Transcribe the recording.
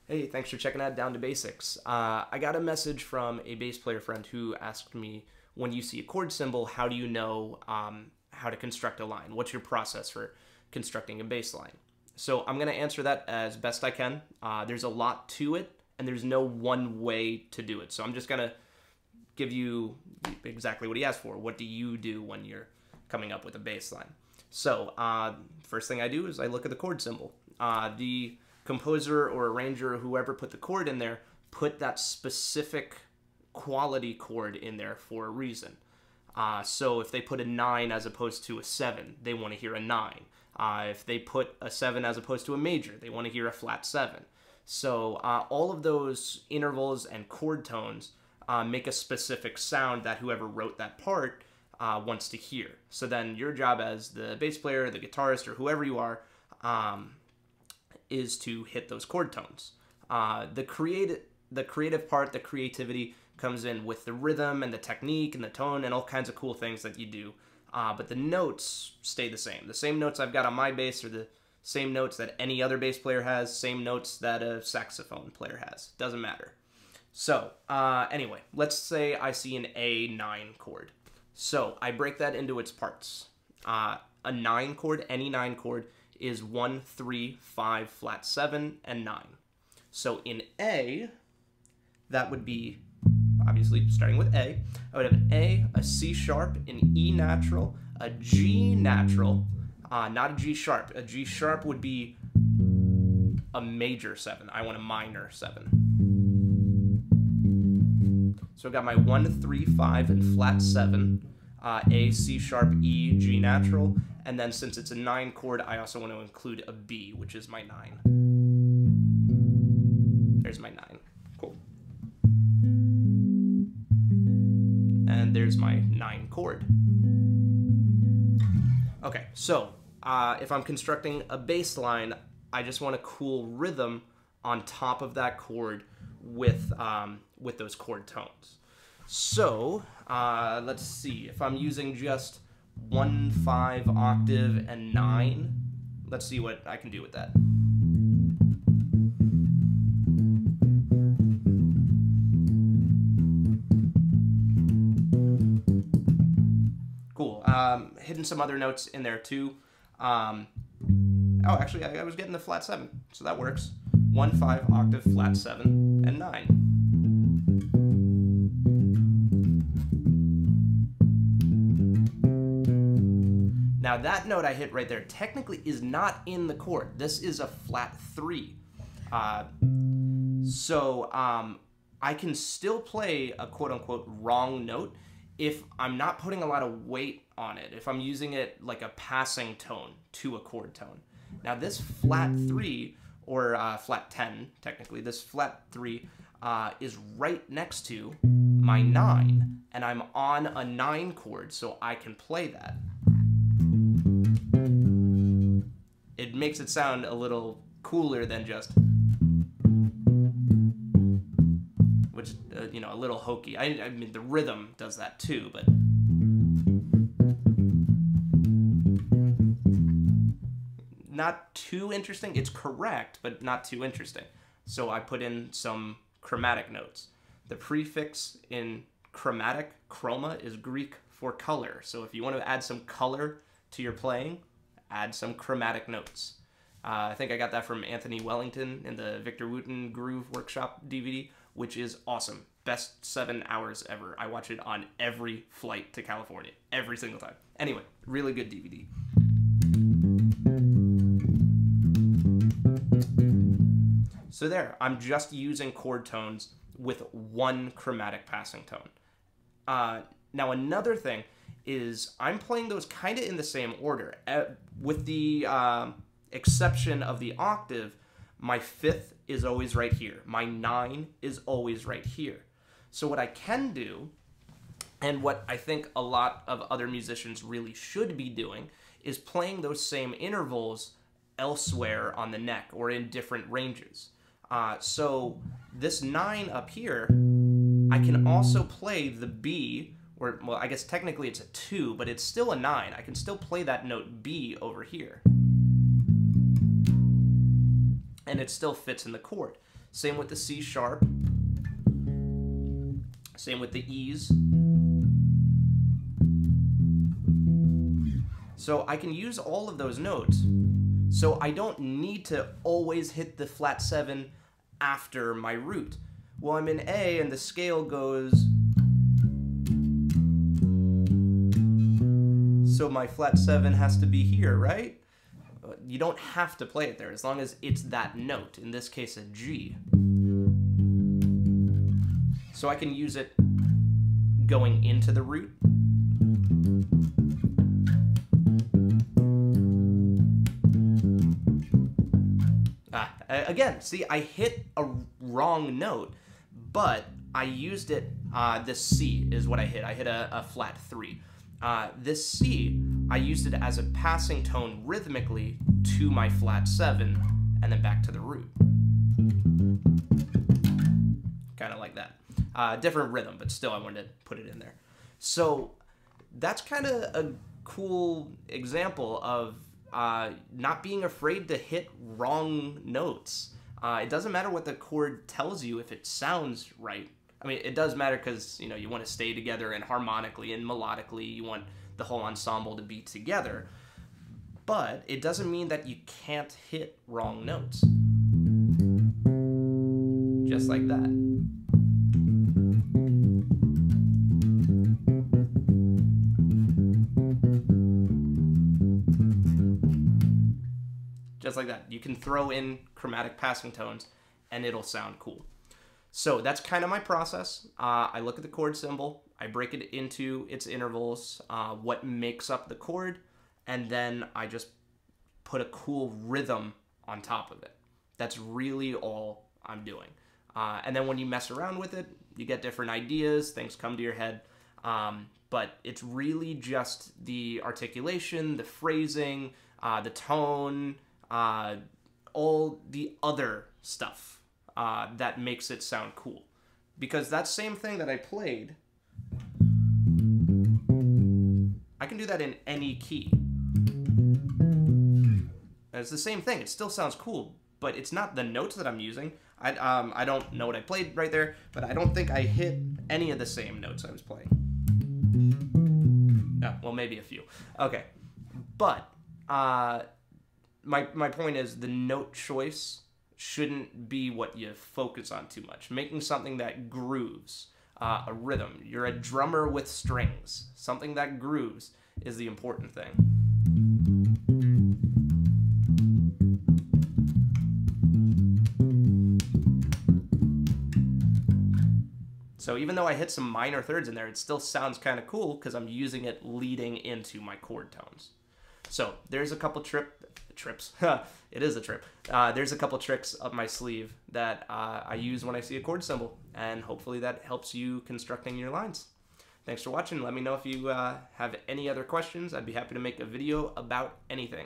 Hey, thanks for checking out Down to Basics. I got a message from a bass player friend who asked me, when you see a chord symbol, how do you know how to construct a line? What's your process for constructing a bass line? So I'm going to answer that as best I can. There's a lot to it, and there's no one way to do it. So I'm just going to give you exactly what he asked for. What do you do when you're coming up with a bass line? So first thing I do is I look at the chord symbol. The composer or arranger or whoever put the chord in there put that specific quality chord in there for a reason. So if they put a 9 as opposed to a 7, they want to hear a 9. If they put a 7 as opposed to a major, they want to hear a flat 7. So all of those intervals and chord tones make a specific sound that whoever wrote that part wants to hear. So then your job as the bass player, the guitarist, or whoever you are, is to hit those chord tones. The creative part, the creativity, comes in with the rhythm and the technique and the tone and all kinds of cool things that you do. But the notes stay the same. The same notes I've got on my bass are the same notes that any other bass player has, same notes that a saxophone player has. Doesn't matter. So anyway, let's say I see an A9 chord. So I break that into its parts. A 9 chord, any 9 chord, is 1, 3, 5, flat 7, and 9. So in A, that would be, obviously starting with A, I would have an A, a C sharp, an E natural, a G natural, not a G sharp. A G sharp would be a major 7. I want a minor 7. So I've got my 1, 3, 5, and flat 7. A, C sharp, E, G natural, and then since it's a 9 chord, I also want to include a B, which is my 9. There's my 9. Cool. And there's my 9 chord. Okay, so if I'm constructing a bass line, I just want a cool rhythm on top of that chord with those chord tones. So let's see, if I'm using just 1, 5 octave and 9, let's see what I can do with that. Cool. Hidden some other notes in there too. Oh, actually, I was getting the flat 7, so that works. 1, 5 octave, flat 7, and 9. Now that note I hit right there technically is not in the chord. This is a flat 3. So I can still play a quote-unquote wrong note if I'm not putting a lot of weight on it, if I'm using it like a passing tone to a chord tone. Now this flat 3, or flat 10 technically, this flat 3 is right next to my 9, and I'm on a 9 chord, so I can play that. It makes it sound a little cooler than just, which, you know, a little hokey. I mean, the rhythm does that too, but not too interesting. It's correct, but not too interesting. So I put in some chromatic notes. The prefix in chromatic, chroma, is Greek for color. So if you want to add some color to your playing, add some chromatic notes. I think I got that from Anthony Wellington in the Victor Wooten Groove Workshop DVD, which is awesome. Best 7 hours ever. I watch it on every flight to California, every single time. Anyway, really good DVD. So there, I'm just using chord tones with one chromatic passing tone. Now another thing is I'm playing those kind of in the same order. With the exception of the octave, my 5th is always right here. My 9 is always right here. So what I can do, and what I think a lot of other musicians really should be doing, is playing those same intervals elsewhere on the neck or in different ranges. So this 9 up here, I can also play the B, or, well, I guess technically it's a 2, but it's still a 9. I can still play that note B over here. And it still fits in the chord. Same with the C sharp. Same with the E's. So I can use all of those notes. So I don't need to always hit the flat 7 after my root. Well, I'm in A and the scale goes... So my flat 7 has to be here, right? You don't have to play it there as long as it's that note, in this case a G. So I can use it going into the root. Again, see, I hit a wrong note, but I used it, this C is what I hit. I hit a flat 3. This C, I used it as a passing tone rhythmically to my flat 7, and then back to the root. Kind of like that. Different rhythm, but still I wanted to put it in there. So that's kind of a cool example of not being afraid to hit wrong notes. It doesn't matter what the chord tells you if it sounds right. I mean, it does matter because, you know, you want to stay together and harmonically and melodically. You want the whole ensemble to be together. But it doesn't mean that you can't hit wrong notes. Just like that. Just like that. You can throw in chromatic passing tones and it'll sound cool. So that's kind of my process. I look at the chord symbol, I break it into its intervals, what makes up the chord, and then I just put a cool rhythm on top of it. That's really all I'm doing. And then when you mess around with it, you get different ideas, things come to your head. But it's really just the articulation, the phrasing, the tone, all the other stuff that makes it sound cool. Because that same thing that I played, I can do that in any key. And it's the same thing. It still sounds cool, but it's not the notes that I'm using. I don't know what I played right there, but I don't think I hit any of the same notes I was playing. Oh, well, maybe a few. Okay. But my point is the note choice shouldn't be what you focus on too much. Making something that grooves, a rhythm. You're a drummer with strings. Something that grooves is the important thing. So even though I hit some minor thirds in there, it still sounds kind of cool because I'm using it leading into my chord tones. So there's a couple trips. It is a trip. There's a couple tricks up my sleeve that I use when I see a chord symbol, and hopefully that helps you constructing your lines. Thanks for watching. Let me know if you have any other questions. I'd be happy to make a video about anything.